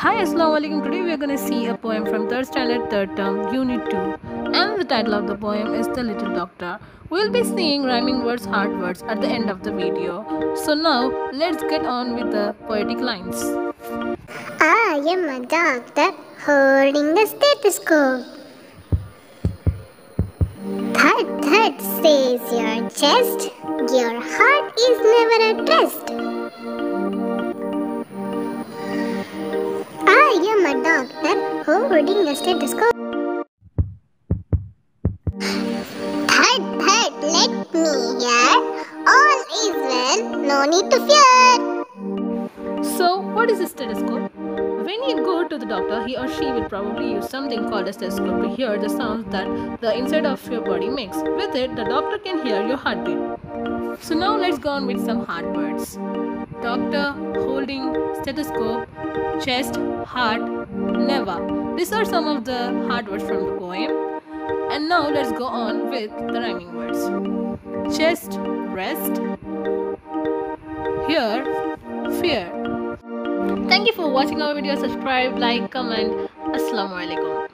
Hi, Assalamu alaikum. Today we are going to see a poem from 3rd standard, 3rd term, Unit 2. And the title of the poem is The Little Doctor. We'll be seeing rhyming words, hard words at the end of the video. So now, let's get on with the poetic lines. I am a doctor holding a stethoscope. Thud thud says your chest, your heart is never at rest. I am a doctor holding a stethoscope. Thud thud, let me hear. All is well, no need to fear. So, what is a stethoscope? When you go to the doctor, he or she will probably use something called a stethoscope to hear the sounds that the inside of your body makes. With it, the doctor can hear your heartbeat. So now let's go on with some hard words. Doctor, holding, stethoscope, chest, heart, never. These are some of the hard words from the poem. And now let's go on with the rhyming words. Chest, rest. Here, fear. Thank you for watching our video. Subscribe, like, comment. Assalamu alaikum.